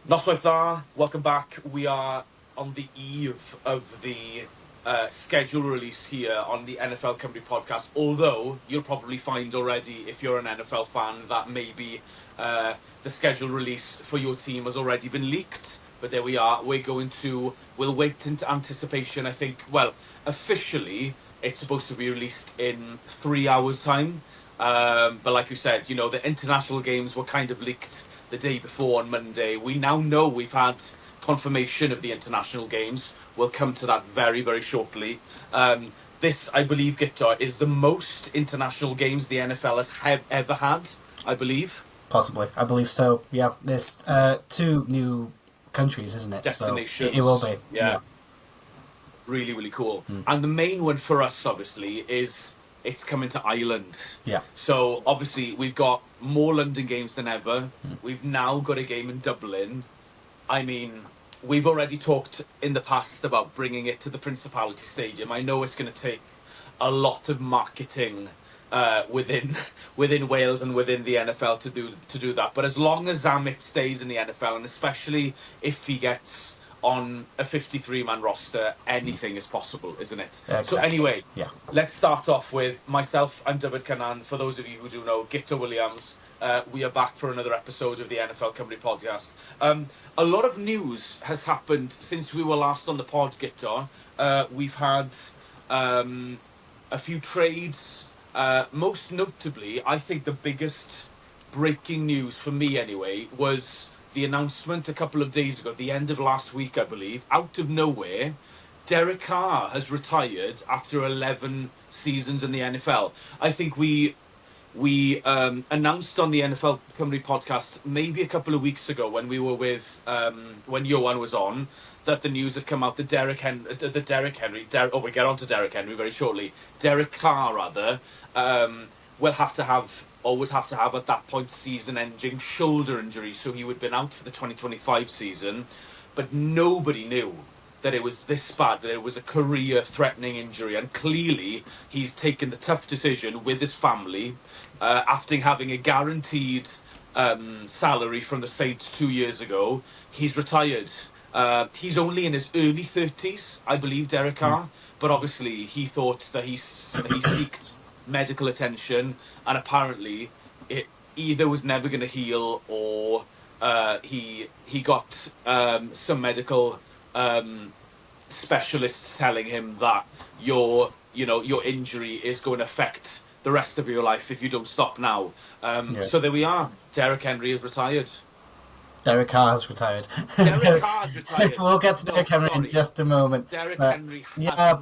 Noswaith dda, welcome back. We are on the eve of the schedule release here on the NFL Cymru podcast, although you'll probably find already, if you're an NFL fan, that maybe the schedule release for your team has already been leaked. But there we are. We'll wait into anticipation. I think, well, officially, it's supposed to be released in 3 hours' time. But like you said, the international games were kind of leaked the day before on Monday. We now know we've had confirmation of the international games. We'll come to that very, very shortly. This, I believe, Guto, is the most international games the NFL has ever had, I believe. Possibly. I believe so. Yeah. There's 2 new countries, isn't it? Destinations. So it will be. Yeah. Really, really cool. And the main one for us, obviously, is it's coming to Ireland. Yeah. So, obviously, we've got more London games than ever. We've now got a game in Dublin. I mean, we've already talked in the past about bringing it to the Principality Stadium. I know it's going to take a lot of marketing within Wales and within the NFL to do that. But as long as Zammit stays in the NFL, and especially if he gets on a 53-man roster, anything is possible, isn't it? Exactly. So anyway, yeah. Let's start off with myself. I'm Dyfed Cynan. For those of you who do know, Guto Williams. We are back for another episode of the NFL Cymru podcast. A lot of news has happened since we were last on the pod, Guto. We've had a few trades. Most notably, I think the biggest breaking news for me anyway was the announcement a couple of days ago, the end of last week, I believe, out of nowhere, Derek Carr has retired after 11 seasons in the NFL. I think we announced on the NFL Cymru podcast maybe a couple of weeks ago when we were with when Johan was on, that the news had come out that we'll get on to Derek Henry very shortly. Derek Carr, rather, would have to have at that point season-ending shoulder injury, so he would have been out for the 2025 season. But nobody knew that it was this bad, that it was a career-threatening injury. And clearly, he's taken the tough decision with his family, after having a guaranteed salary from the Saints 2 years ago. He's retired. He's only in his early 30s, I believe, Derek Carr. But obviously, he thought that he seeked medical attention, and apparently it either was never going to heal, or he got some medical specialists telling him that your injury is going to affect the rest of your life if you don't stop now. So there we are. Derek Henry is retired. Derek Carr has retired. Derek Carr's retired. We'll get to Derek Henry in just a moment. Derek Henry has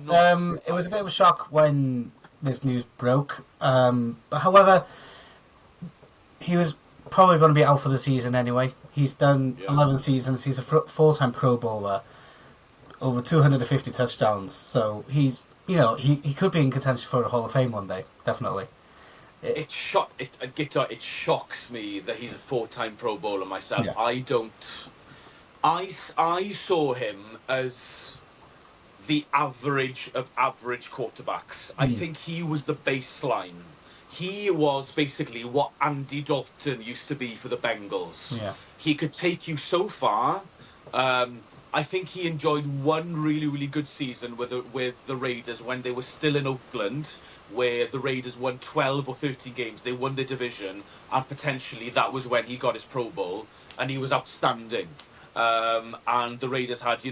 it was a bit of a shock when this news broke. But however, he was probably going to be out for the season anyway. He's done 11 seasons. He's a full-time Pro Bowler, over 250 touchdowns. So he's, he could be in contention for the Hall of Fame one day, definitely. It shocks me that he's a 4-time Pro Bowler myself. Yeah. I saw him as the average of average quarterbacks. I think he was the baseline. He was basically what Andy Dalton used to be for the Bengals. Yeah. He could take you so far. I think he enjoyed one really, really good season with the Raiders when they were still in Oakland, where the Raiders won 12 or 13 games. They won the division, and potentially that was when he got his Pro Bowl, and he was outstanding. And the Raiders had,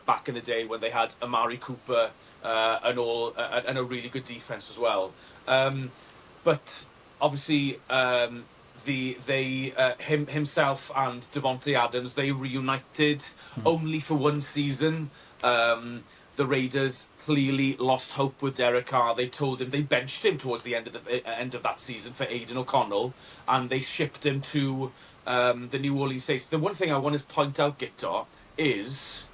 back in the day when they had Amari Cooper and a really good defense as well. But obviously, himself and Devontae Adams, they reunited only for one season. The Raiders clearly lost hope with Derek Carr. They told him, they benched him towards the end of that season for Aidan O'Connell, and they shipped him to the New Orleans Saints. The one thing I want to point out, Guto, is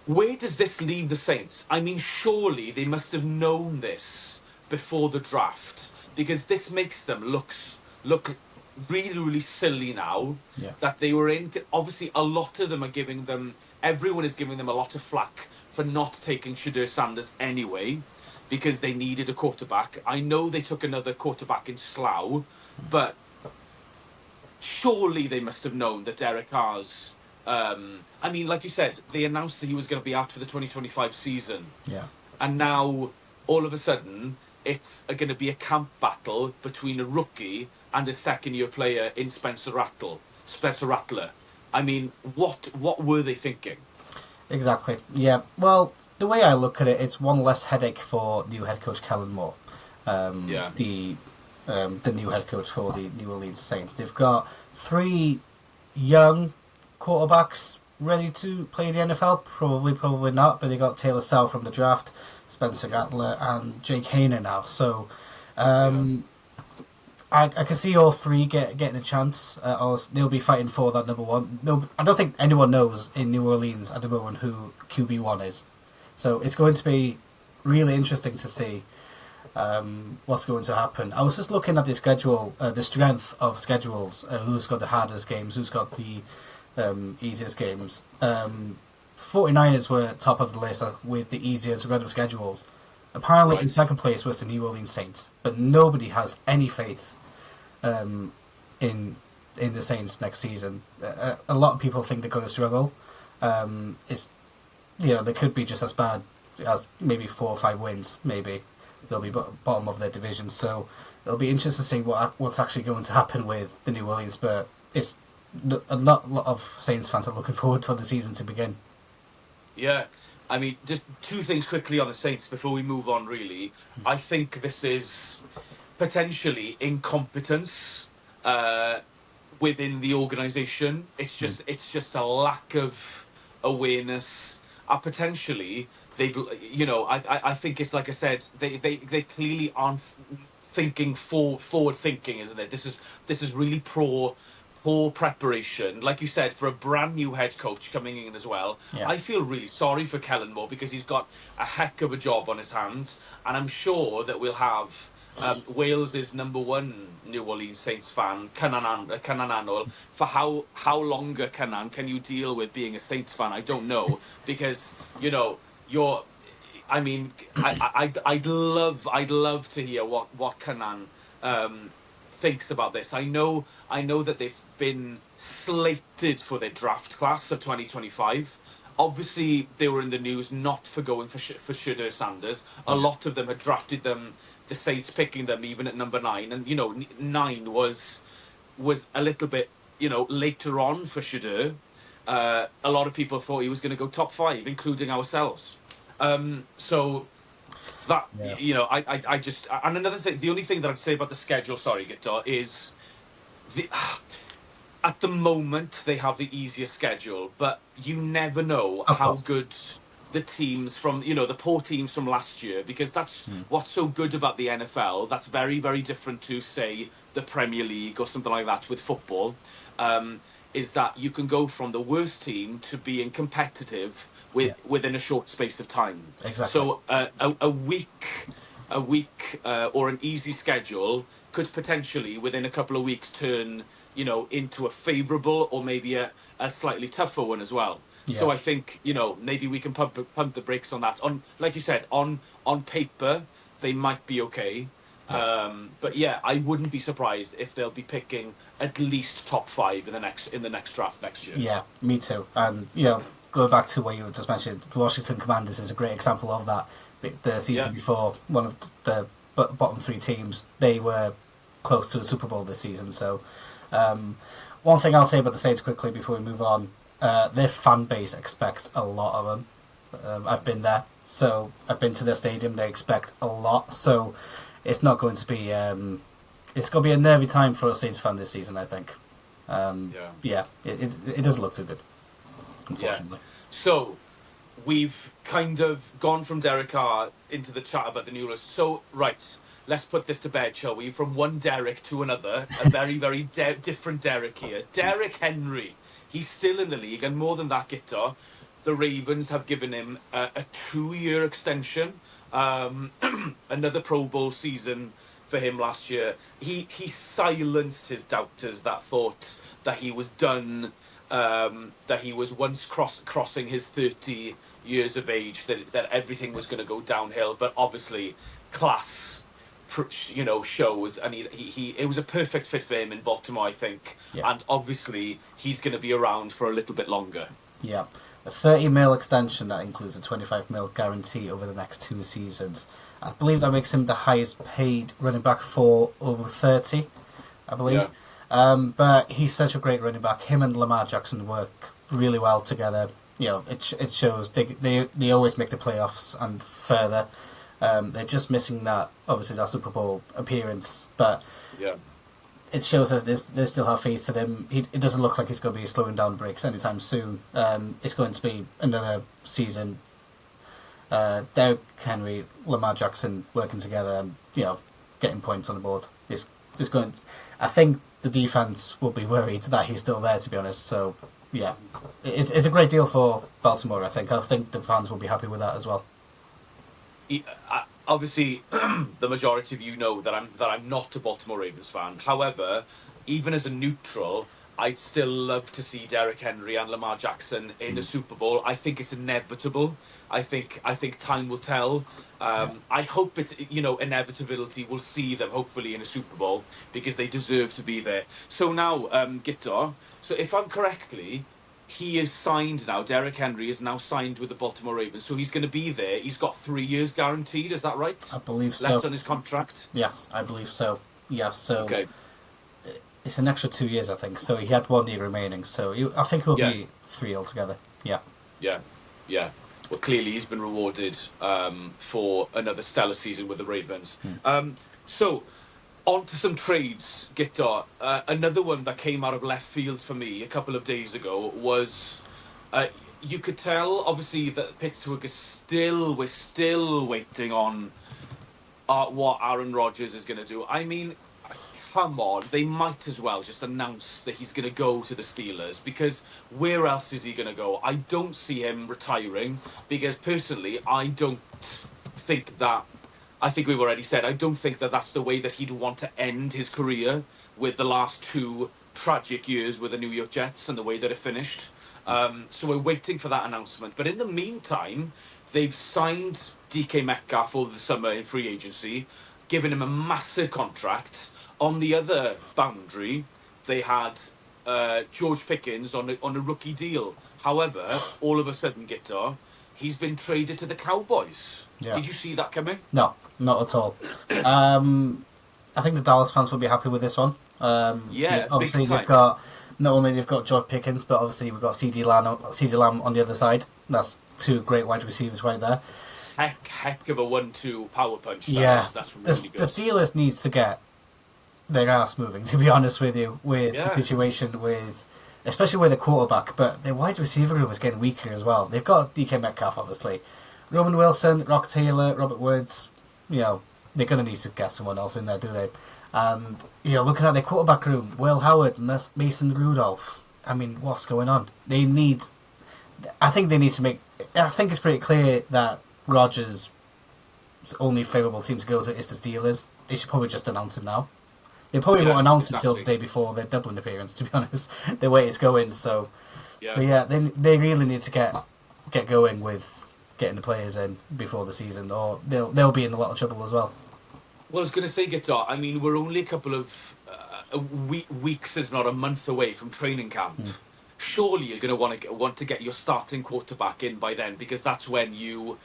where does this leave the Saints? I mean, surely they must have known this before the draft, because this makes them look really, really silly now that they were in. Obviously, a lot of them are everyone is giving them a lot of flack for not taking Shedeur Sanders anyway, because they needed a quarterback. I know they took another quarterback in Slough, but surely they must have known that Derek Carr's. I mean, like you said, they announced that he was going to be out for the 2025 season. Yeah. And now, all of a sudden, it's going to be a camp battle between a rookie and a second-year player in Spencer Rattler. I mean, what were they thinking? Exactly. Yeah. Well, the way I look at it, it's one less headache for new head coach Kellen Moore. The new head coach for the New Orleans Saints. They've got 3 young quarterbacks ready to play in the NFL. Probably not, but they got Taylor Sell from the draft, Spencer Rattler, and Jake Hayner now. So, I can see all 3 getting a chance. Or they'll be fighting for that number 1. No, I don't think anyone knows in New Orleans at the moment who QB1 is. So it's going to be really interesting to see what's going to happen. I was just looking at the schedule, the strength of schedules, who's got the hardest games, who's got the easiest games. 49ers were top of the list with the easiest run of schedules. Apparently, in second place was the New Orleans Saints, but nobody has any faith in the Saints next season. A lot of people think they're going to struggle. They could be just as bad as maybe 4 or 5 wins. Maybe they'll be bottom of their division. So it'll be interesting to see what's actually going to happen with the New Orleans. But it's a lot of Saints fans are looking forward for the season to begin. Yeah. I mean, just 2 things quickly on the Saints before we move on, really. I think this is potentially incompetence within the organisation. It's just a lack of awareness. Potentially, they've, I think it's like I said, they clearly aren't thinking forward thinking, isn't it? This is really poor preparation, like you said, for a brand new head coach coming in as well. Yeah. I feel really sorry for Kellen Moore because he's got a heck of a job on his hands, and I'm sure that we'll have Wales's number 1 New Orleans Saints fan, Cynan Anol. For how longer, Cynan, can you deal with being a Saints fan? I don't know, because you're. I mean, I'd love to hear what Cynan thinks about this. I know that they've been slated for their draft class of 2025. Obviously, they were in the news not for going for Shedeur Sanders. A lot of them had drafted them, the Saints picking them even at number 9, and 9 was a little bit later on for Shedeur. A lot of people thought he was going to go top 5, including ourselves. So that I just, and another thing, the only thing that I'd say about the schedule, sorry, Guto, is at the moment they have the easiest schedule, but you never know how good the teams from the poor teams from last year, because that's what's so good about the NFL. That's very, very different to, say, the Premier League or something like that with football. Is that you can go from the worst team to being competitive within a short space of time. Exactly. So a week or an easy schedule could potentially within a couple of weeks turn into a favourable or maybe a slightly tougher one as well. Yeah. So I think maybe we can pump the brakes on that. On, like you said, on paper they might be okay. But yeah, I wouldn't be surprised if they'll be picking at least top 5 in the next draft next year. Yeah, me too. And going back to what you just mentioned, Washington Commanders is a great example of that. The season before, one of the bottom 3 teams, they were close to a Super Bowl this season. So, one thing I'll say about the Saints quickly before we move on, their fan base expects a lot of them. I've been there, so I've been to their stadium. They expect a lot, so it's not going to be. It's going to be a nervy time for a Saints fan this season, I think. It doesn't look too good, unfortunately. Yeah. So we've kind of gone from Derek Carr into the chat about the new list. So right, let's put this to bed, shall we? From one Derek to another, a very, very different Derek here. Derek Henry. He's still in the league, and more than that, Guto, the Ravens have given him a 2-year extension. Another Pro Bowl season for him last year. He silenced his doubters that thought that he was done, that he was once crossing his 30 years of age, that everything was going to go downhill. But obviously, class shows, and he it was a perfect fit for him in Baltimore, I think. Yeah. And obviously he's going to be around for a little bit longer. Yeah, a 30 mil extension that includes a 25 mil guarantee over the next 2 seasons. I believe that makes him the highest paid running back for over 30, I believe. Yeah. But he's such a great running back. Him and Lamar Jackson work really well together. It shows they always make the playoffs and further. They're just missing that Super Bowl appearance, but Yeah. it shows that they still have faith in him. It doesn't look like he's going to be slowing down breaks anytime soon. It's going to be another season. Derrick Henry, Lamar Jackson working together, and getting points on the board. It's going. I think the defense will be worried that he's still there, to be honest. So yeah, it's a great deal for Baltimore. I think the fans will be happy with that as well. Obviously, the majority of you know that I'm not a Baltimore Ravens fan. However, even as a neutral, I'd still love to see Derrick Henry and Lamar Jackson in a Super Bowl. I think it's inevitable. I think time will tell. I hope inevitability will see them hopefully in a Super Bowl because they deserve to be there. So now, Guto. So if I'm correctly, he is signed now. Derrick Henry is now signed with the Baltimore Ravens, so he's going to be there. He's got 3 years guaranteed. Is that right? I believe so. Left on his contract. Yes, I believe so. Yeah, so Okay. It's an extra 2 years, I think. So he had 1 year remaining. So I think he'll be 3 altogether. Yeah. Yeah. Well, clearly he's been rewarded for another stellar season with the Ravens. So, on to some trades, Guto. Another one that came out of left field for me a couple of days ago was, you could tell, obviously, that Pittsburgh is we're still waiting on what Aaron Rodgers is going to do. I mean, come on, they might as well just announce that he's going to go to the Steelers, because where else is he going to go? I don't see him retiring, because personally, I think we've already said, I don't think that that's the way that he'd want to end his career, with the last 2 tragic years with the New York Jets and the way that it finished. So we're waiting for that announcement. But in the meantime, they've signed DK Metcalf over the summer in free agency, given him a massive contract. On the other boundary, they had George Pickens on a rookie deal. However, all of a sudden, Guto, he's been traded to the Cowboys. Yeah. Did you see that coming? No, not at all. I think the Dallas fans will be happy with this one. Obviously they've got George Pickens, but obviously we've got CeeDee Lamb on the other side. That's 2 great wide receivers right there. Heck of a 1-2 power punch. That's really good. The Steelers needs to get their ass moving, to be honest with you, with the situation especially with the quarterback, but their wide receiver room is getting weaker as well. They've got DK Metcalf, obviously. Roman Wilson, Rock Taylor, Robert Woods, they're going to need to get someone else in there, do they? And, looking at their quarterback room, Will Howard, Mason Rudolph, I mean, what's going on? I think it's pretty clear that Rodgers' only favourable team to go to is the Steelers. They should probably just announce it now. They probably won't announce it until the day before their Dublin appearance, to be honest, the way it's going. So, But they really need to get going with getting the players in before the season, or they'll be in a lot of trouble as well. Well, I was going to say, Guto, I mean, we're only a couple of weeks, if not a month away from training camp. Surely you're going to want to get your starting quarterback in by then, because that's when you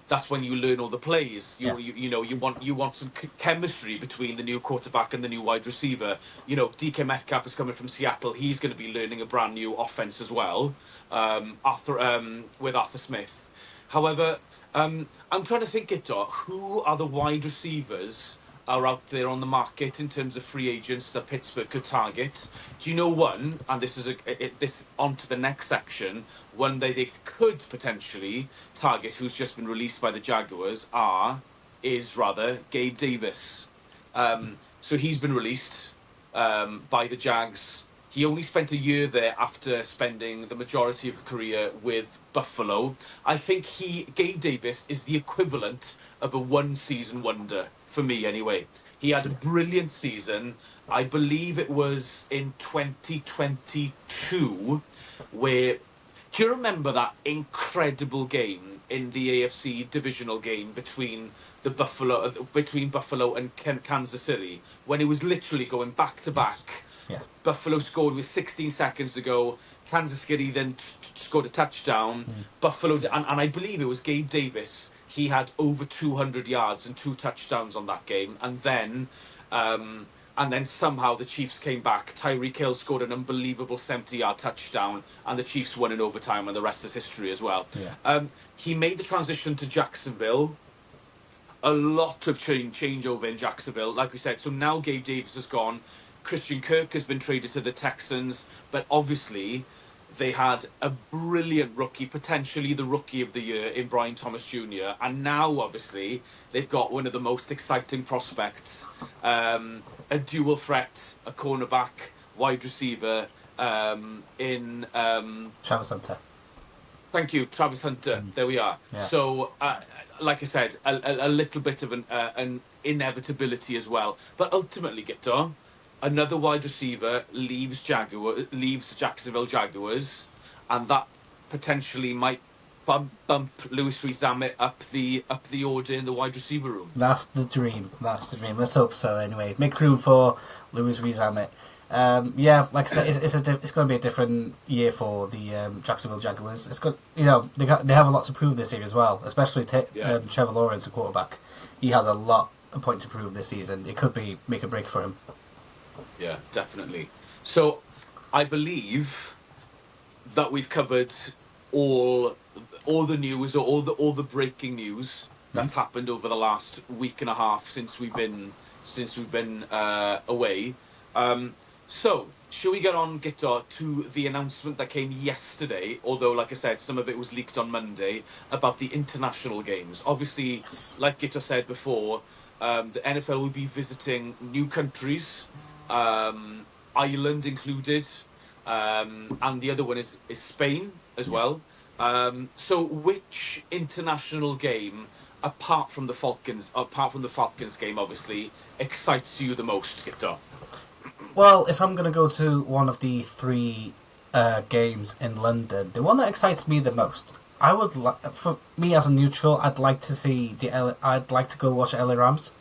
learn all the plays. You want some chemistry between the new quarterback and the new wide receiver. DK Metcalf is coming from Seattle. He's going to be learning a brand new offense as well, with Arthur Smith. However, I'm trying to think, who are the wide receivers are out there on the market in terms of free agents that Pittsburgh could target? Do you know one? And this is this on to the next section. One that they could potentially target, who's just been released by the Jaguars, is Gabe Davis. So he's been released by the Jags. He only spent a year there after spending the majority of his career with Buffalo. I think Gabe Davis is the equivalent of a one-season wonder, for me anyway. He had a brilliant season. I believe it was in 2022, where... Do you remember that incredible game in the AFC divisional game between between Buffalo and Kansas City, when it was literally going back to back. Yeah. Buffalo scored with 16 seconds to go. Kansas City then scored a touchdown. Buffalo, and I believe it was Gabe Davis. He had over 200 yards and 2 touchdowns on that game, and then somehow the Chiefs came back. Tyreek Hill scored an unbelievable 70-yard touchdown, and the Chiefs won in overtime, and the rest is history as well. Yeah. He made the transition to Jacksonville. A lot of changeover in Jacksonville, like we said. So now Gabe Davis is gone. Christian Kirk has been traded to the Texans, but obviously they had a brilliant rookie, potentially the rookie of the year in Brian Thomas Jr. And now, obviously, they've got one of the most exciting prospects, a dual threat, a cornerback, wide receiver in... Travis Hunter. Thank you, Travis Hunter. There we are. Yeah. So, like I said, a little bit of an inevitability as well. But ultimately, Guto, another wide receiver leaves Jacksonville Jaguars, and that potentially might bump Louis Rees-Zammit up the order in the wide receiver room. That's the dream. Let's hope so. Anyway, make room for Louis Rees-Zammit. Yeah, like I said, it's going to be a different year for the Jacksonville Jaguars. It's good, they have a lot to prove this year as well, especially Trevor Lawrence, the quarterback. He has a lot of point to prove this season. It could be make a break for him. Yeah, definitely. So, I believe that we've covered all the news, or all the breaking news that's happened over the last week and a half since we've been away. So, shall we get on, Guto, to the announcement that came yesterday, although, like I said, some of it was leaked on Monday, about the international games. Obviously, like Guto said before, the NFL will be visiting new countries, Ireland included, and the other one is Spain as well. So which international game, apart from the Falcons game, obviously, excites you the most, Guto? Well, if I'm going to go to one of the 3 games in London, the one that excites me the most, for me as a neutral, I'd like to go watch LA Rams.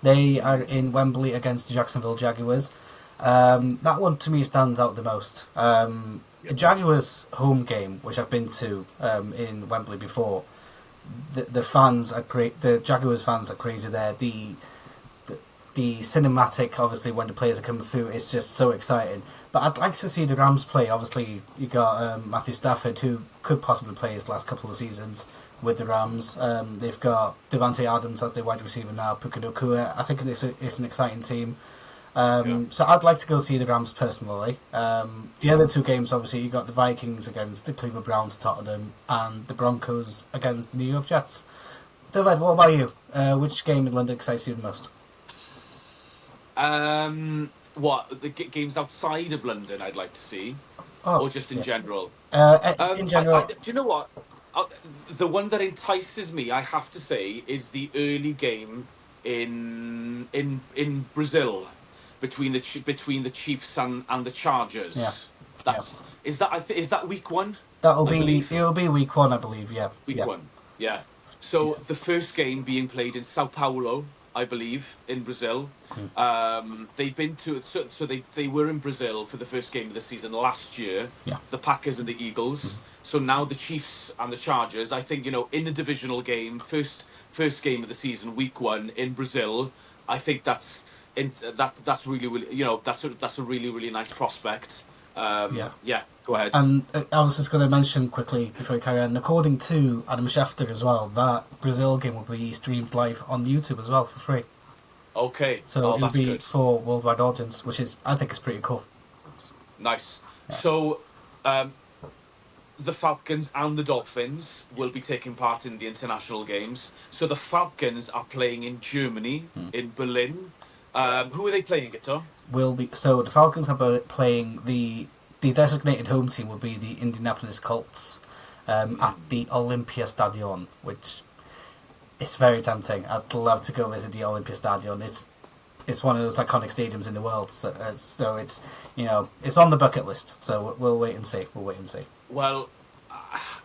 They are in Wembley against the Jacksonville Jaguars. That one to me stands out the most. The Jaguars home game, which I've been to in Wembley before, the fans are great. The Jaguars fans are crazy there. The cinematic, obviously, when the players are coming through, it's just so exciting. But I'd like to see the Rams play. Obviously, you got Matthew Stafford, who could possibly play his last couple of seasons with the Rams. They've got Devontae Adams as their wide receiver now, Puka Nacua. I think it's an exciting team. So I'd like to go see the Rams personally. The other 2 games, obviously, you got the Vikings against the Cleveland Browns, Tottenham, and the Broncos against the New York Jets. David, what about you? Which game in London excites you the most? What, the games outside of London I'd like to see, or just in general? In general. Do you know what? The one that entices me, I have to say, is the early game in Brazil between the Chiefs and the Chargers. Yeah. Is that week 1? It'll be week 1, I believe. Yeah. Week 1. Yeah. So the first game being played in Sao Paulo, I believe, in Brazil. They've been to they were in Brazil for the first game of the season last year. Yeah. The Packers and the Eagles. So now the Chiefs and the Chargers. I think in a divisional game, first game of the season, week 1 in Brazil. I think that's really that's a really nice prospect. Yeah. Go ahead. And I was just going to mention quickly before we carry on, according to Adam Schefter as well, that Brazil game will be streamed live on YouTube as well for free. Okay. So it'll be good. for worldwide audience, which I think is pretty cool. Nice. Yeah. So the Falcons and the Dolphins will be taking part in the international games. So the Falcons are playing in Germany, in Berlin. Who are they playing, Guto? So the Falcons are playing the designated home team will be the Indianapolis Colts at the Olympia Stadion, which is very tempting. I'd love to go visit the Olympia Stadion. It's one of those iconic stadiums in the world, so it's it's on the bucket list. So we'll wait and see. Well,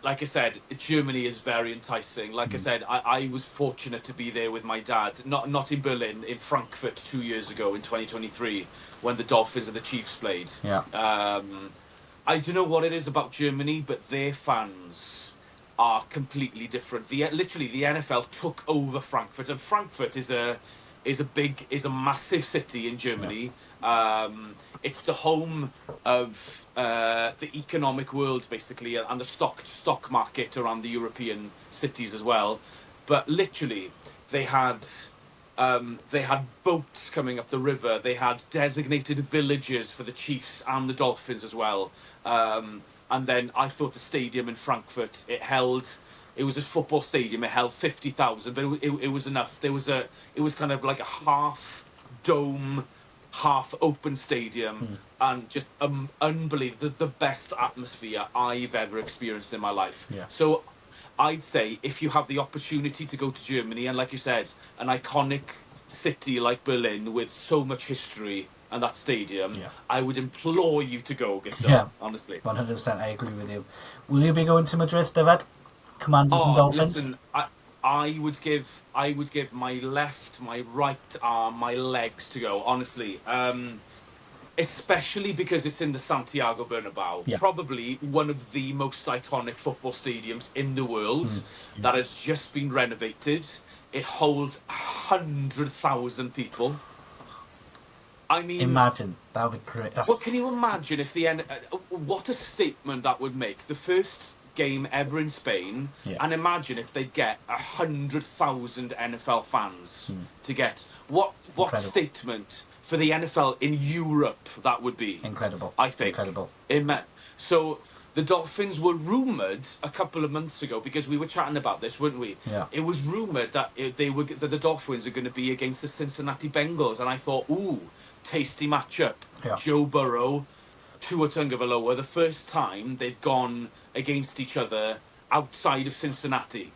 like I said, Germany is very enticing. Like I said, I was fortunate to be there with my dad, not in Berlin, in Frankfurt 2 years ago in 2023 when the Dolphins and the Chiefs played. Yeah. I don't know what it is about Germany, but their fans are completely different. Literally, the NFL took over Frankfurt, and Frankfurt is a massive city in Germany. Yeah. It's the home of the economic world, basically, and the stock market around the European cities as well. But literally, they had boats coming up the river. They had designated villages for the Chiefs and the Dolphins as well. And then I thought the stadium in Frankfurt, it was a football stadium. It held 50,000, but it was enough. It was kind of like a half dome, half open stadium, and just unbelievable. The best atmosphere I've ever experienced in my life. Yeah. So I'd say if you have the opportunity to go to Germany, and like you said, an iconic city like Berlin with so much history and that stadium, I would implore you to go, Guto, honestly. 100%, I agree with you. Will you be going to Madrid, David? Commanders and Dolphins? Listen, I would give my left, my right arm, my legs to go, honestly. Especially because it's in the Santiago Bernabeu, probably one of the most iconic football stadiums in the world that has just been renovated. It holds 100,000 people. I mean, imagine, that would be great. What can you imagine if what a statement that would make? The first game ever in Spain, and imagine if they'd get 100,000 NFL fans to get what statement for the NFL in Europe that would be. Incredible. I think. Incredible. So the Dolphins were rumoured a couple of months ago, because we were chatting about this, weren't we? Yeah. It was rumoured that that the Dolphins are going to be against the Cincinnati Bengals, and I thought, ooh, tasty matchup. Yeah. Joe Burrow, Tua Tagovailoa, the first time they've gone against each other outside of Cincinnati.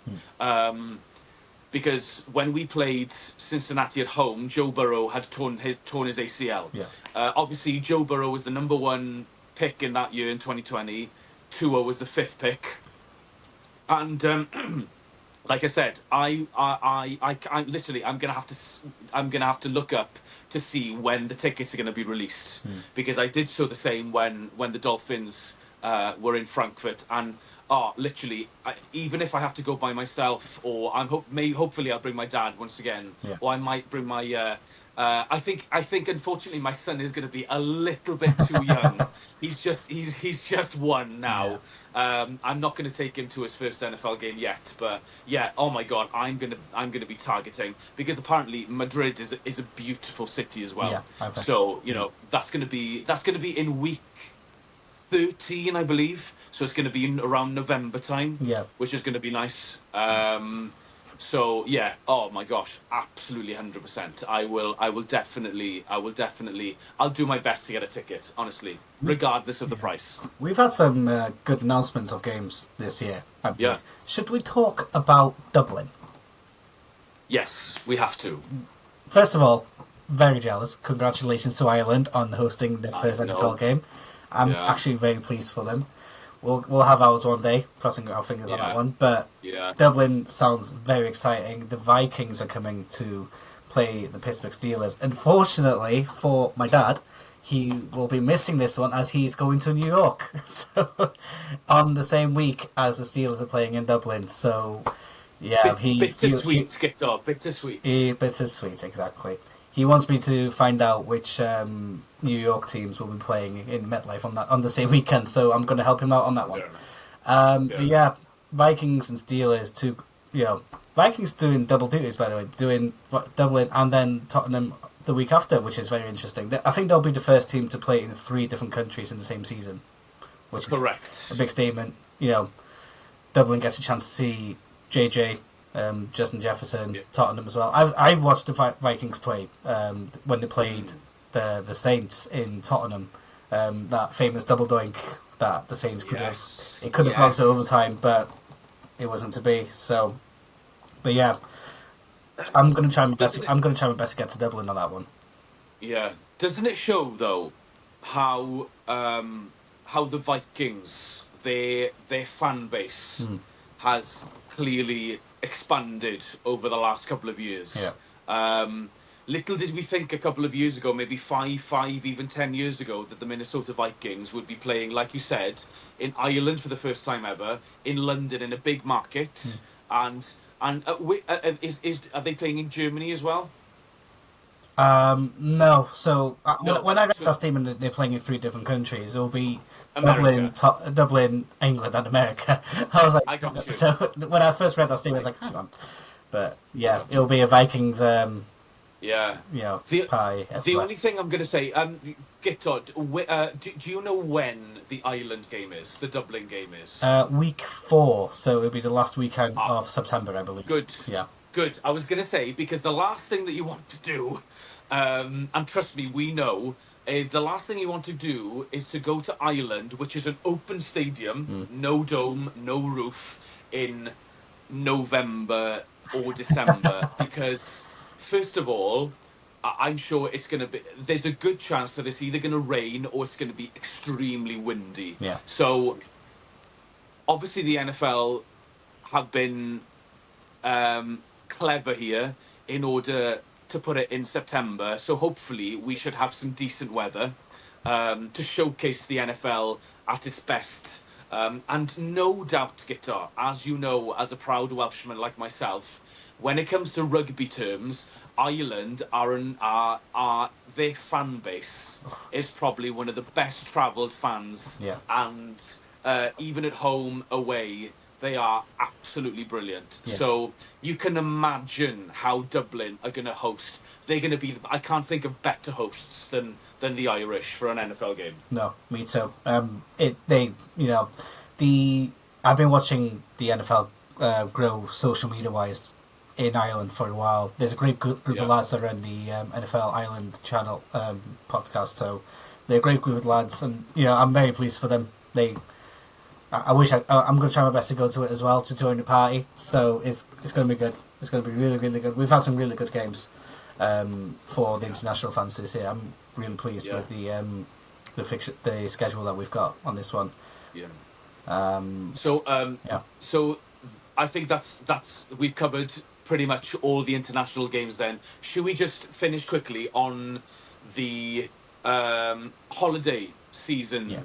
Because when we played Cincinnati at home, Joe Burrow had torn his ACL. Yeah. Obviously, Joe Burrow was the number one pick in that year in 2020. Tua was the 5th pick. And like I said, I literally, I'm gonna have to look up to see when the tickets are going to be released, because I did so the same when the Dolphins were in Frankfurt, and literally, even if I have to go by myself, or hopefully I'll bring my dad once again, or I might bring my. I think unfortunately my son is going to be a little bit too young. he's just one now. I'm not going to take him to his first NFL game yet, but yeah, oh my god, I'm gonna be targeting, because apparently Madrid is a beautiful city as well. Yeah, so that's gonna be in week 13, I believe. So it's going to be in around November time, which is going to be nice. So yeah, oh my gosh, absolutely 100%. I will definitely. I'll do my best to get a ticket, honestly, regardless of the price. We've had some good announcements of games this year, I believe. Yeah. Should we talk about Dublin? Yes, we have to. First of all, very jealous. Congratulations to Ireland on hosting their first NFL game. I'm actually very pleased for them. We'll have ours one day, crossing our fingers on that one. But Dublin sounds very exciting. The Vikings are coming to play the Pittsburgh Steelers. Unfortunately for my dad, he will be missing this one as he's going to New York. So on the same week as the Steelers are playing in Dublin. So yeah, bittersweet, bittersweet, exactly. He wants me to find out which New York teams will be playing in MetLife on the same weekend, so I'm going to help him out on that one. But yeah, Vikings and Steelers, Vikings doing double duties, by the way, doing Dublin and then Tottenham the week after, which is very interesting. I think they'll be the first team to play in 3 different countries in the same season, which is a big statement. Dublin gets a chance to see JJ. Justin Jefferson, Tottenham as well. I've watched the Vikings play when they played the Saints in Tottenham. That famous double doink that the Saints could have. It could have gone to overtime, but it wasn't to be. So, but yeah, I'm gonna try my best. I'm gonna try my best to get to Dublin on that one. Yeah, doesn't it show though how the Vikings, their fan base has clearly expanded over the last couple of years. Yeah. Little did we think a couple of years ago, maybe even 10 years ago, that the Minnesota Vikings would be playing, like you said, in Ireland for the first time ever, in London in a big market, and are they playing in Germany as well? No. So No. when I read that statement that they're playing in 3 different countries, it'll be America. Dublin, England, and America. I was like, I got you. so when I first read that statement, I was like, hang on. But yeah, it'll be a Vikings. Yeah. You know, The pie. only thing I'm going to say, Gito, do you know when the Ireland game is? The Dublin game is? Week 4, so it'll be the last weekend of September, I believe. Good. Yeah. Good. I was going to say, because the last thing that you want to do, and trust me, we know, is the last thing you want to do is to go to Ireland, which is an open stadium, no dome, no roof, in November or December, because first of all, I'm sure it's going to be. There's a good chance that it's either going to rain or it's going to be extremely windy. Yeah. So, obviously, the NFL have been clever here in order to put it in September. So hopefully, we should have some decent weather to showcase the NFL at its best. And no doubt, Guitar, as you know, as a proud Welshman like myself, when it comes to rugby terms, Ireland are their fan base is probably one of the best travelled fans. Yeah. And even at home, away, they are absolutely brilliant. Yeah. So you can imagine how Dublin are going to host. They're going to be. I can't think of better hosts than the Irish for an NFL game. No, me too. I've been watching the NFL grow social media wise in Ireland for a while. There's a great group of lads that are in the NFL Ireland channel podcast, so they're a great group of lads, and I'm very pleased for them. I'm going to try my best to go to it as well, to join the party. So it's going to be good. It's going to be really, really good. We've had some really good games for the international fans this year. I'm really pleased with the schedule that we've got on this one. Yeah. Yeah. So I think that's we've covered pretty much all the international games. Then should we just finish quickly on the holiday season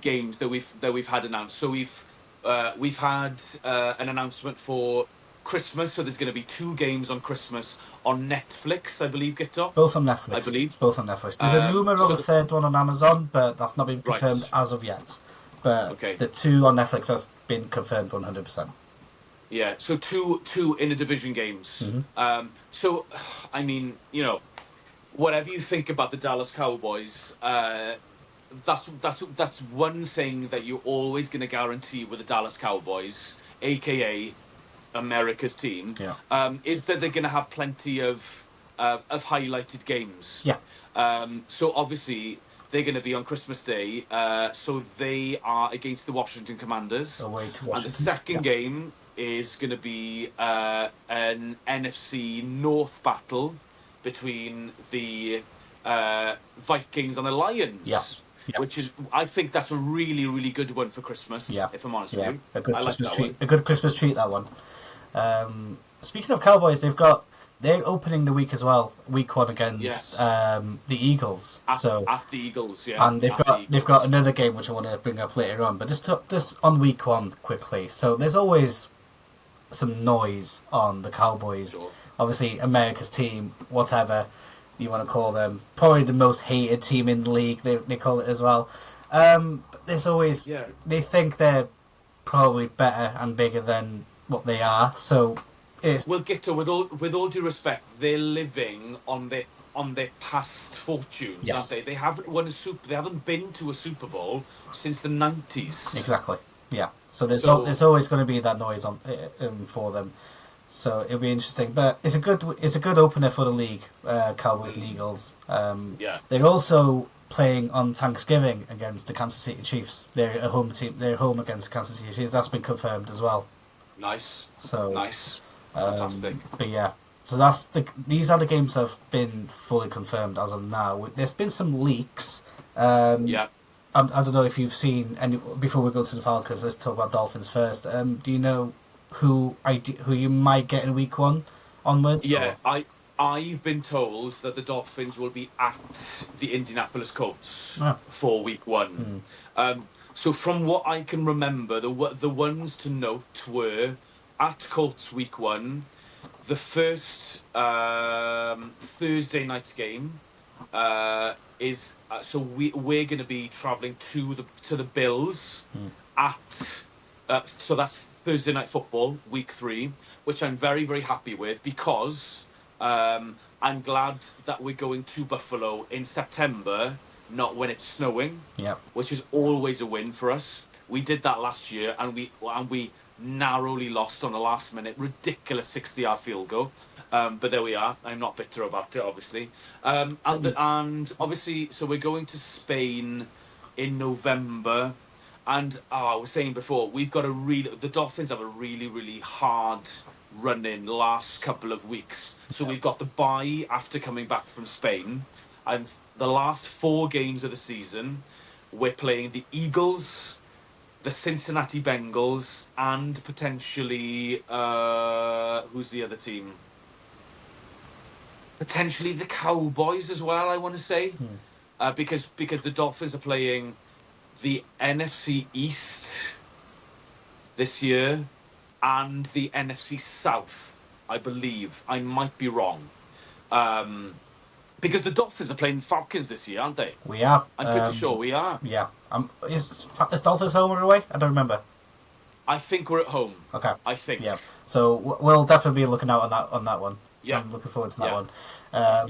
games that we've had announced? So we've had an announcement for Christmas. So there's going to be 2 games on Christmas on Netflix, I believe. Gito? Both on Netflix. I believe both on Netflix. There's a rumor of a third one on Amazon, but that's not been confirmed as of yet. But the 2 on Netflix has been confirmed 100%. Yeah, so two in a division games. Mm-hmm. So, I mean, whatever you think about the Dallas Cowboys, that's one thing that you're always going to guarantee with the Dallas Cowboys, aka America's team, is that they're going to have plenty of highlighted games. Yeah. So obviously they're going to be on Christmas Day. So they are against the Washington Commanders. Away to Washington. And the second game is going to be an NFC North battle between the Vikings and the Lions. Yeah. Which is, I think that's a really, really good one for Christmas. Yeah. If I'm honest with you, a good Christmas treat. One. A good Christmas treat, that one. Speaking of Cowboys, they're opening the week as well. Week 1 against the Eagles. At the Eagles, yeah. And they've got another game which I want to bring up later on. But just on week 1 quickly. So there's always some noise on the Cowboys. Sure. Obviously, America's team, whatever you want to call them, probably the most hated team in the league. They call it as well. But there's always they think they're probably better and bigger than what they are. So it's Gito, with all due respect, they're living on their past fortunes, aren't they? They haven't won They haven't been to a Super Bowl since the 90s. Exactly. Yeah. So there's always going to be that noise on for them. So it'll be interesting, but it's a good opener for the league, Cowboys and Eagles. They're also playing on Thanksgiving against the Kansas City Chiefs. They're a home team. They're home against Kansas City Chiefs. That's been confirmed as well. Nice. So nice. Fantastic. But yeah, so these are the games that have been fully confirmed as of now. There's been some leaks. I don't know if you've seen any. Before we go to the Falcons, let's talk about Dolphins first. Do you know who you might get in week 1 onwards? Yeah, Or? I've been told that the Dolphins will be at the Indianapolis Colts Oh. for week 1. So from what I can remember, the ones to note were at Colts week 1, the first Thursday night game is so we're going to be traveling to the Bills at so that's Thursday night football week 3, which I'm very, very happy with, because I'm glad that we're going to Buffalo in September, not when it's snowing. Yeah. Which is always a win for us. We did that last year, and we narrowly lost on a last minute ridiculous 60-yard field goal. But there we are. I'm not bitter about it, obviously. And obviously, so we're going to Spain in November. And I was saying before, the Dolphins have a really, really hard run in last couple of weeks. So we've got the bye after coming back from Spain, and the last 4 games of the season, we're playing the Eagles, the Cincinnati Bengals, and potentially who's the other team? Potentially the Cowboys as well, I want to say, because the Dolphins are playing the NFC East this year and the NFC South, I believe. I might be wrong. Because the Dolphins are playing Falcons this year, aren't they? We are. I'm pretty sure we are. Yeah. Is Dolphins home or away? I don't remember. I think we're at home. Okay. I think. Yeah. So we'll definitely be looking out on that one. Yeah. I'm looking forward to that one.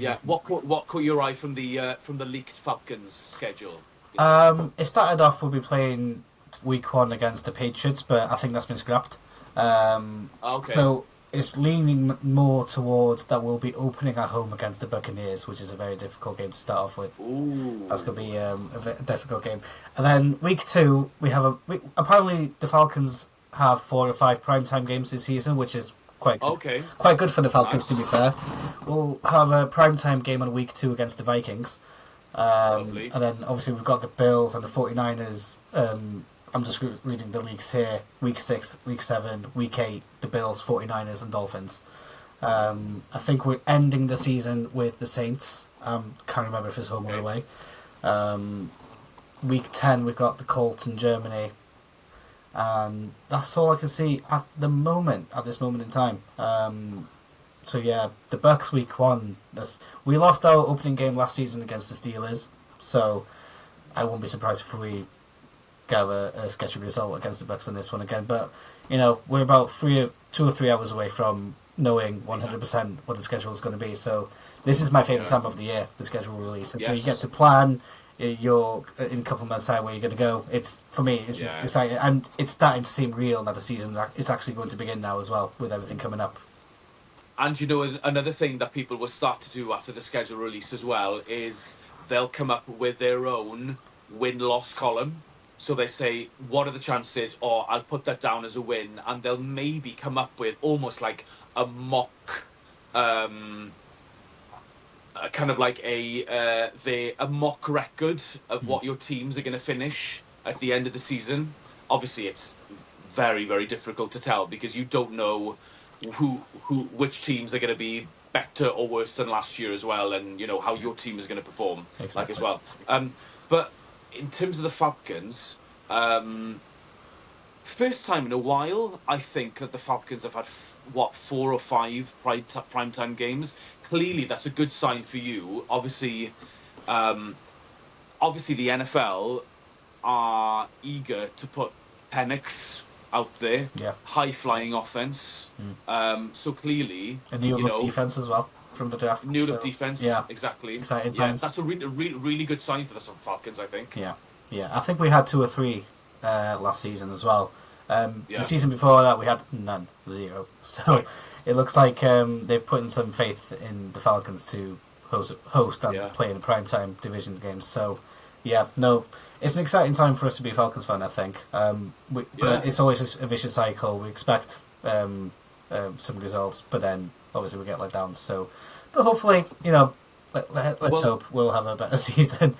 Yeah. What caught your eye from the leaked Falcons schedule? It started off we'll be playing week 1 against the Patriots, but I think that's been scrapped. Okay. So it's leaning more towards that we'll be opening at home against the Buccaneers, which is a very difficult game to start off with. Ooh. That's going to be a difficult game. And then week 2, we have apparently the Falcons have 4 or 5 primetime games this season, which is quite good. Okay. Quite good for the Falcons, to be fair. We'll have a primetime game on week 2 against the Vikings. Lovely. And then obviously we've got the Bills and the 49ers. I'm just reading the leagues here. Week 6, Week 7, Week 8, the Bills, 49ers and Dolphins. I think we're ending the season with the Saints. Can't remember if it's home or away. Week 10, we've got the Colts in Germany. And that's all I can see at this moment in time. So yeah, the Bucks week 1. We lost our opening game last season against the Steelers, so I won't be surprised if we get a sketchy result against the Bucks in this one again. But we're about 2 or 3 hours away from knowing 100% what the schedule is going to be. So this is my favourite time of the year, the schedule release. So you get to plan. You're in a couple of months' time where you're going to go. It's exciting, and it's starting to seem real that the season is actually going to begin now as well, with everything coming up. And another thing that people will start to do after the schedule release as well is they'll come up with their own win-loss column. So they say, what are the chances? Or I'll put that down as a win. And they'll maybe come up with almost like a mock, kind of like a mock record of what your teams are going to finish at the end of the season. Obviously, it's very, very difficult to tell because you don't know which teams are going to be better or worse than last year as well, and how your team is going to perform as well. But in terms of the Falcons, first time in a while, I think that the Falcons have had 4 or 5 primetime games. Clearly, that's a good sign for you. Obviously, the NFL are eager to put Penix out there. Yeah. High flying offense. So clearly, a new look defense as well from the draft. New look defense. Yeah, exactly. Exciting times. That's a really good sign for the Falcons, I think. Yeah. I think we had 2 or 3 last season as well. The season before that we had none, 0. So it looks like they've put in some faith in the Falcons to host and play in the primetime division games. So it's an exciting time for us to be a Falcons fan, I think. But it's always a vicious cycle. We expect some results, but then obviously we get let down. So, but hopefully, let's hope we'll have a better season.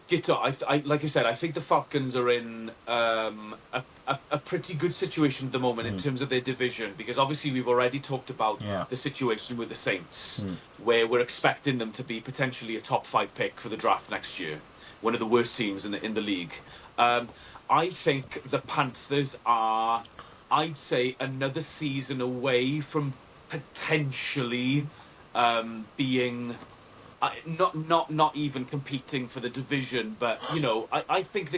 Guto, like I said, I think the Falcons are in a pretty good situation at the moment in terms of their division, because obviously we've already talked about the situation with the Saints, where we're expecting them to be potentially a top 5 pick for the draft next year, one of the worst teams in the league. I think the Panthers are, I'd say, another season away from potentially being. Not even competing for the division, but I think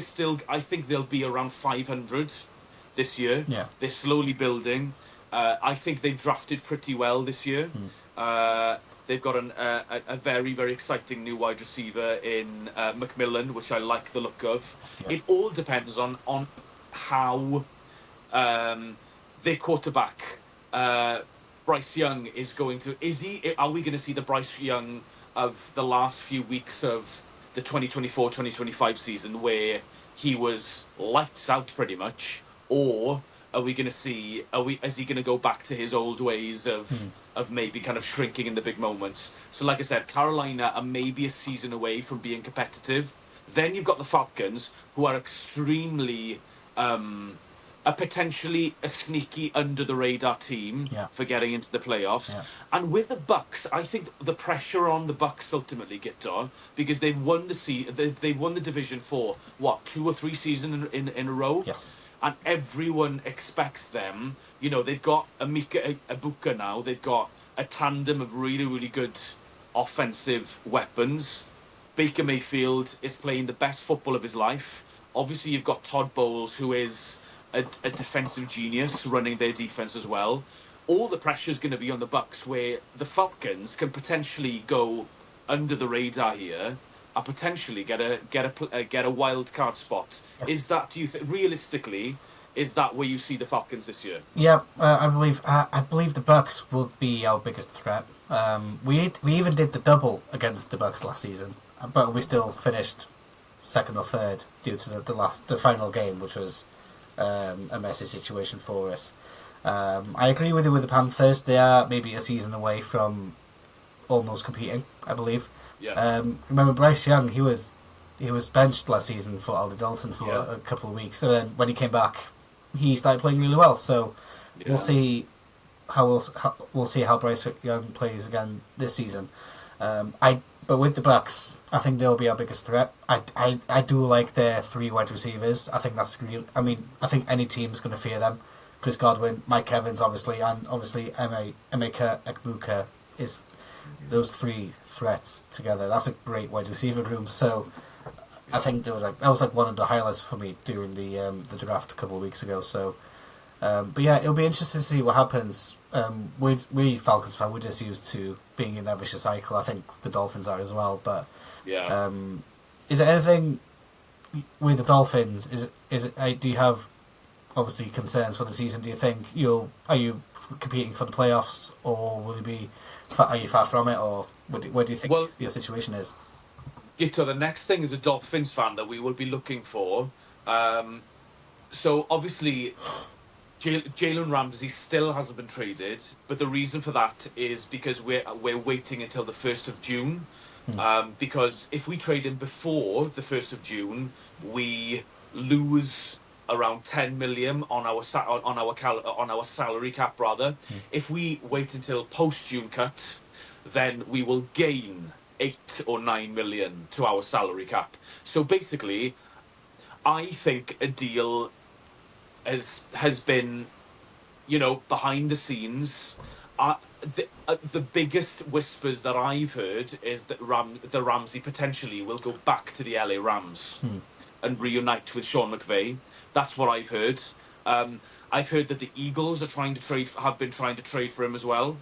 I think they'll be around 500 this year. Yeah. They're slowly building. I think they've drafted pretty well this year. They've got a very, very exciting new wide receiver in McMillan, which I like the look of. Yeah. It all depends on how their quarterback Bryce Young is going to. Are we going to see the Bryce Young of the last few weeks of the 2024-2025 season, where he was lights out pretty much, or are we going to see? Is he going to go back to his old ways of maybe kind of shrinking in the big moments? So, like I said, Carolina are maybe a season away from being competitive. Then you've got the Falcons, who are extremely potentially a sneaky under the radar team for getting into the playoffs. And with the Bucks, I think the pressure on the Bucks ultimately gets on, because they've won they've won the division for 2 or 3 seasons in a row. Yes. And everyone expects them. They've got Emeka Egbuka now. They've got a tandem of really, really good offensive weapons. Baker Mayfield is playing the best football of his life. Obviously, you've got Todd Bowles, who is a defensive genius, running their defense as well. All the pressure is going to be on the Bucks, where the Falcons can potentially go under the radar here and potentially get a wild card spot. Is that, do you think, realistically, is that where you see the Falcons this year? Yeah, I believe the Bucks will be our biggest threat. We even did the double against the Bucks last season, but we still finished second or third due to the final game, which was a messy situation for us. I agree with you with the Panthers. They are maybe a season away from almost competing, I believe. Yeah. Remember Bryce Young? He was benched last season for Alder Dalton for a couple of weeks, and then when he came back, he started playing really well. So we'll see we'll see how Bryce Young plays again this season. But with the Bucks, I think they'll be our biggest threat. I do like their 3 wide receivers. I think I think any team's going to fear them. Chris Godwin, Mike Evans, obviously, and obviously Emeka Egbuka is those 3 threats together. That's a great wide receiver room. So I think that was one of the highlights for me during the draft a couple of weeks ago. So, but yeah, it'll be interesting to see what happens. We Falcons fans, we're just used to being in that vicious cycle. I think the Dolphins are as well. But is there anything with the Dolphins? Do you have obviously concerns for the season? Do you think are you competing for the playoffs, or are you far from it, or where do you think your situation is? Guto, the next thing as a Dolphins fan that we will be looking for. So obviously, Jalen Ramsey still hasn't been traded, but the reason for that is because we're waiting until the 1st of June. Because if we trade him before the 1st of June, we lose around 10 million on our salary cap rather. If we wait until post June cut, then we will gain 8 or 9 million to our salary cap. So basically, I think a deal has been, behind the scenes. The biggest whispers that I've heard is that the Ramsey potentially will go back to the LA Rams and reunite with Sean McVay. That's what I've heard. I've heard that the Eagles have been trying to trade for him as well,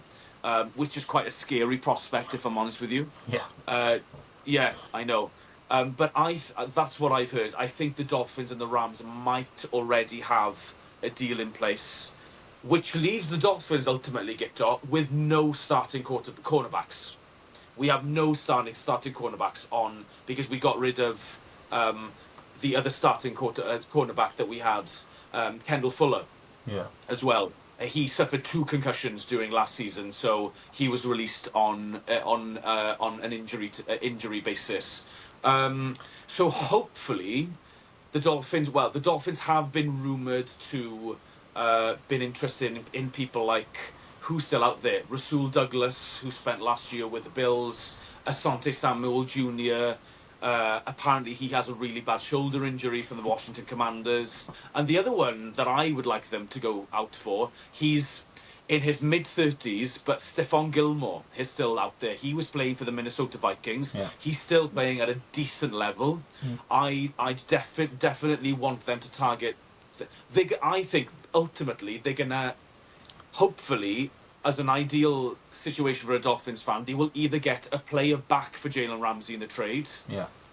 which is quite a scary prospect, if I'm honest with you. Yeah. Yes, I know. But that's what I've heard. I think the Dolphins and the Rams might already have a deal in place, which leaves the Dolphins ultimately with no starting cornerbacks. We have no starting cornerbacks on, because we got rid of the other starting cornerback that we had, Kendall Fuller, as well. He suffered 2 concussions during last season, so he was released on an injury basis. So hopefully the Dolphins have been rumoured to been interested in people like, who's still out there? Rasul Douglas, who spent last year with the Bills, Asante Samuel Jr. Apparently he has a really bad shoulder injury from the Washington Commanders. And the other one that I would like them to go out for, he's in his mid-30s, but Stephon Gilmore is still out there. He was playing for the Minnesota Vikings. Yeah. He's still playing at a decent level. I definitely want them to target. I think ultimately they're gonna, hopefully, as an ideal situation for a Dolphins fan, they will either get a player back for Jalen Ramsey in a trade,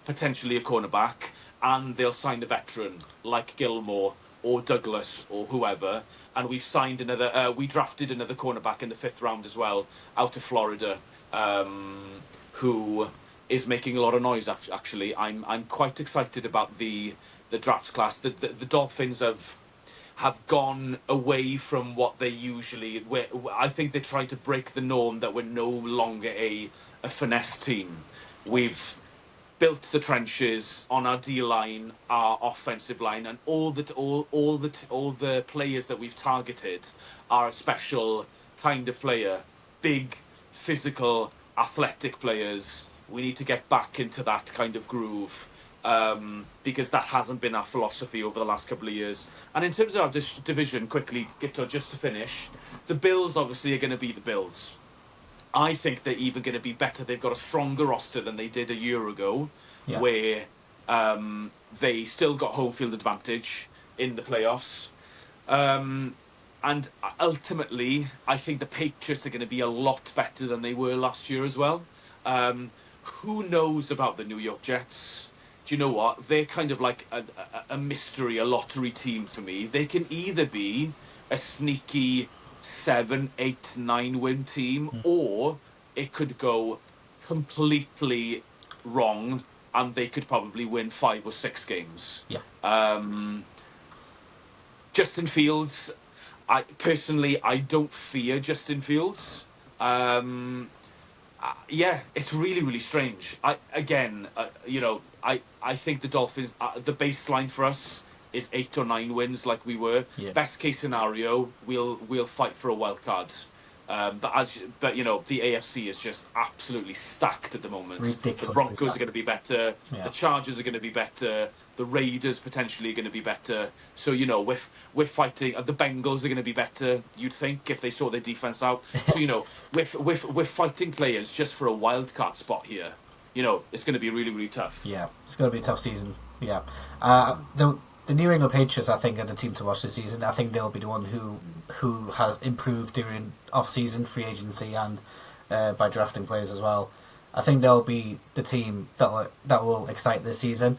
potentially a cornerback, and they'll sign a veteran like Gilmore or Douglas or whoever. And we've signed another. We drafted another cornerback in the 5th round as well, out of Florida, who is making a lot of noise. Actually, I'm quite excited about the draft class. The Dolphins have gone away from what they usually. I think they're trying to break the norm that we're no longer a finesse team. We've built the trenches on our D line, our offensive line, and all the players that we've targeted are a special kind of player, big, physical, athletic players. We need to get back into that kind of groove, because that hasn't been our philosophy over the last couple of years. And in terms of our division, quickly, Guto, just to finish, the Bills obviously are going to be the Bills. I think they're even going to be better. They've got a stronger roster than they did a year ago, where they still got home field advantage in the playoffs. And ultimately, I think the Patriots are going to be a lot better than they were last year as well. Who knows about the New York Jets? Do you know what? They're kind of like a mystery, a lottery team for me. They can either be a sneaky 7, 8, 9 win team, or it could go completely wrong and they could probably win 5 or 6 games. Justin Fields, I don't fear Justin Fields. It's really, really strange. I think the Dolphins, the baseline for us is 8 or 9 wins, like we were. Best case scenario, we'll fight for a wild card. But the AFC is just absolutely stacked at the moment. Ridiculously The Broncos stacked. are going to be better. The Chargers are going to be better. The Raiders potentially going to be better. So we're fighting. The Bengals are going to be better, you'd think, if they sort their defense out. So we're fighting players just for a wild card spot here. It's going to be really, really tough. Yeah, it's going to be a tough season. Yeah, the New England Patriots, I think, are the team to watch this season. I think they'll be the one who has improved during off-season free agency and by drafting players as well. I think they'll be the team that will excite this season.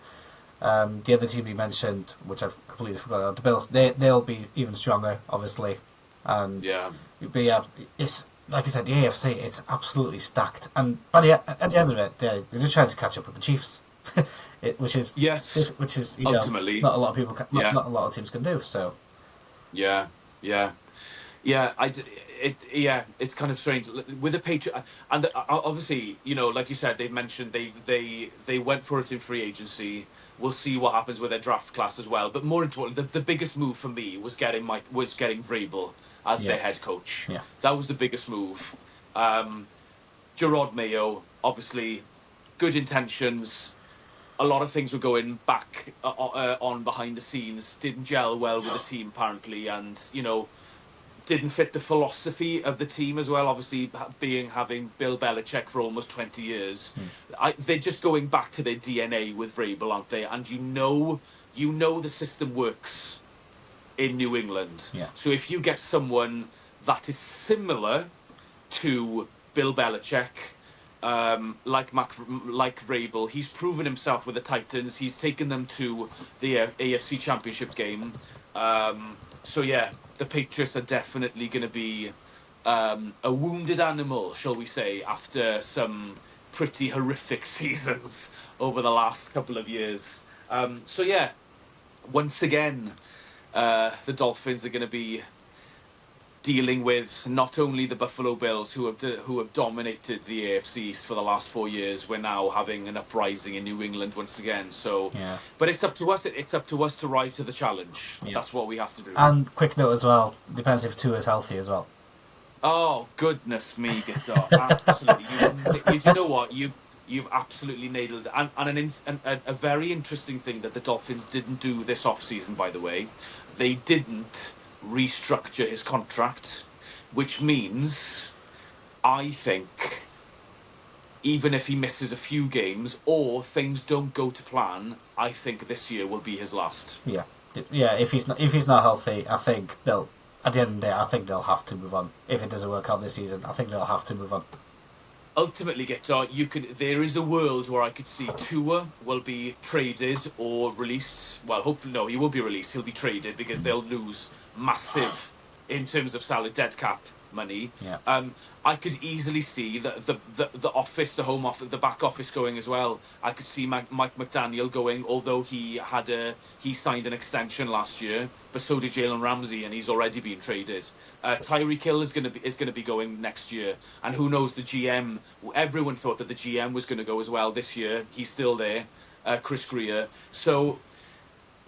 The other team you mentioned, which I've completely forgotten, the Bills, they'll be even stronger, obviously. And it's like I said, the AFC, it's absolutely stacked. And at the end of it, they're just trying to catch up with the Chiefs. Which is ultimately not a lot of people not a lot of teams can do. So it's kind of strange with the Patriots, and obviously like you said, they've mentioned they went for it in free agency. We'll see what happens with their draft class as well. But more importantly, the biggest move for me was getting Vrabel as their head coach. That was the biggest move. Gerard Mayo, obviously, good intentions. A lot of things were going back on behind the scenes. Didn't gel well with the team apparently, and didn't fit the philosophy of the team as well. Obviously, having Bill Belichick for almost 20 years, they're just going back to their DNA with Vrabel, aren't they? And the system works in New England. So if you get someone that is similar to Bill Belichick, like Vrabel, he's proven himself with the Titans. He's taken them to the AFC Championship game. The Patriots are definitely going to be a wounded animal, shall we say, after some pretty horrific seasons over the last couple of years. Once again, the Dolphins are going to be dealing with not only the Buffalo Bills, who have dominated the AFC East for the last 4 years. We're now having an uprising in New England once again. So, Yeah. but it's up to us. It's up to us to rise to the challenge. Yeah. That's what we have to do. And quick note as well, depends if Tua is healthy as well. Oh goodness me, Guto! Absolutely. You know what? You've absolutely nailed it. And a very interesting thing that the Dolphins didn't do this off-season, by the way, they didn't restructure his contract, which means I think even if he misses a few games or things don't go to plan, I think this year will be his last. Yeah. If he's not healthy, I think they'll. At the end of the day, I think they'll have to move on. If it doesn't work out this season, I think they'll have to move on. Ultimately, there is a world where I could see Tua will be traded or released. Well, hopefully, no, he will be released. He'll be traded because they'll lose massive in terms of salary dead cap money. Yeah. I could easily see the office, the home office, the back office going as well. I could see Mike McDaniel going, although he signed an extension last year, but so did Jalen Ramsey, and he's already been traded. Tyreek Hill is going to be going next year, and who knows, the GM. Everyone thought that the GM was going to go as well this year. He's still there, Chris Greer. So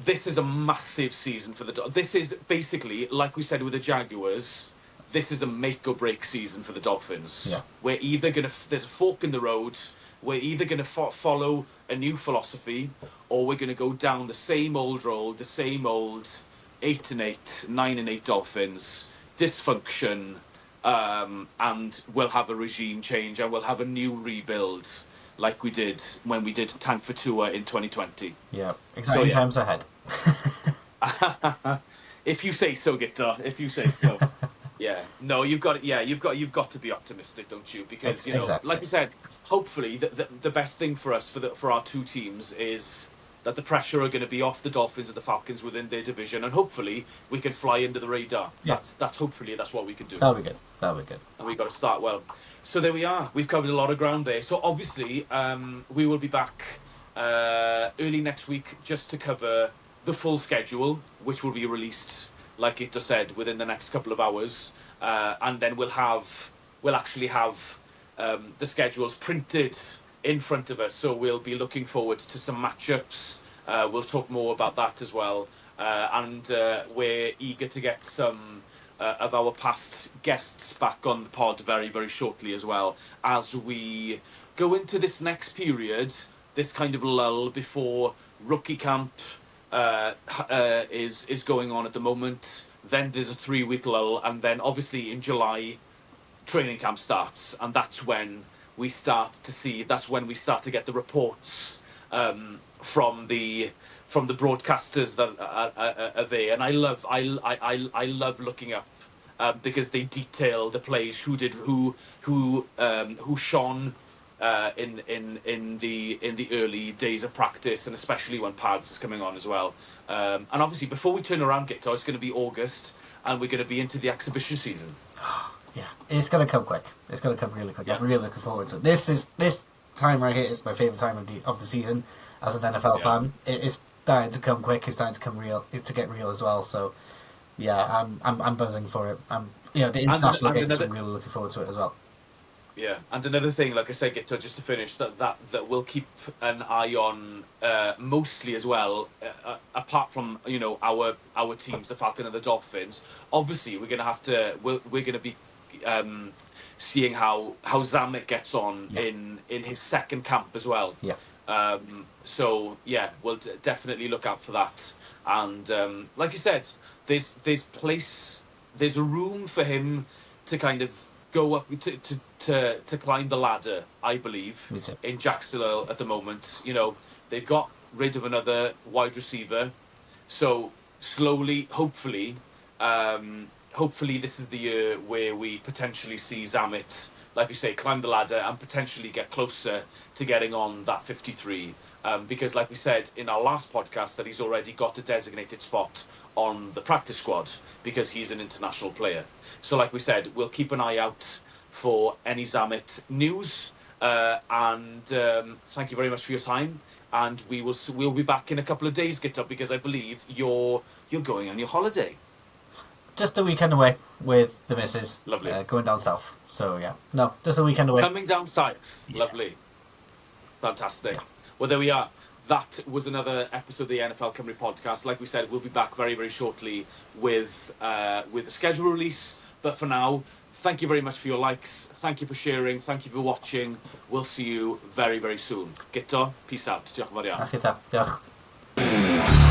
this is a massive season for the. This is basically, like we said with the Jaguars, this is a make or break season for the Dolphins. Yeah. We're either there's a fork in the road. We're either going to follow a new philosophy, or we're going to go down the same old road, the same old 8-8, 9-8 Dolphins, dysfunction, and we'll have a regime change and we'll have a new rebuild like we did when we did Tank for Tua in 2020. Yeah, exciting times ahead. If you say so, Guto. If you say so. Yeah. No, you've got to be optimistic, don't you? Because exactly. Like you said, hopefully the best thing for us for our two teams is that the pressure are going to be off the Dolphins and the Falcons within their division, and hopefully we can fly under the radar. Yeah. That's what we can do. That'll be good. And we've got to start well. So there we are. We've covered a lot of ground there. So obviously, we will be back early next week just to cover the full schedule, which will be released, like it just said, within the next couple of hours, and then we'll actually have the schedules printed in front of us. So we'll be looking forward to some matchups. We'll talk more about that as well, and we're eager to get some of our past guests back on the pod very, very shortly as well, as we go into this next period, this kind of lull before rookie camp is going on at the moment. Then there's a 3-week lull, and then obviously in July training camp starts, and that's when we start to get the reports from the broadcasters that are there. And I love looking up because they detail the plays, who shone in the early days of practice, and especially when pads is coming on as well. And obviously, before we turn around, Guto, it's going to be August, and we're going to be into the exhibition season. Yeah, it's going to come quick. It's going to come really quick. Yeah. I'm really looking forward to it. This time right here is my favourite time of the season as an NFL fan. It's starting to come quick. It's starting to come real. To get real as well. So yeah, I'm buzzing for it. The international games. I'm really looking forward to it as well. Yeah, and another thing, like I said, Guto, just to finish, that we'll keep an eye on mostly as well. Apart from our teams, the Falcon and the Dolphins. Obviously, we're going to be seeing how Zamet gets on in his second camp as well. Yeah. So yeah, we'll definitely look out for that. And like you said, there's a room for him to kind of go up to climb the ladder, I believe, in Jacksonville at the moment. They've got rid of another wide receiver, so slowly, hopefully this is the year where we potentially see Zamet, like you say, climb the ladder and potentially get closer to getting on that 53. Because like we said in our last podcast, that he's already got a designated spot on the practice squad because he's an international player. So like we said, we'll keep an eye out for any Zamet news. And thank you very much for your time. And we'll be back in a couple of days, Guto, because I believe you're going on your holiday. just a weekend away with the missus. Lovely. Going down south. So, yeah. No, just a weekend away. Coming down south. Yeah. Lovely. Fantastic. Yeah. Well, there we are. That was another episode of the NFL Cymru podcast. Like we said, we'll be back very, very shortly with the schedule release. But for now, thank you very much for your likes. Thank you for sharing. Thank you for watching. We'll see you very, very soon. Gito, peace out. Diolch yn fawr iawn. Ach, diolch.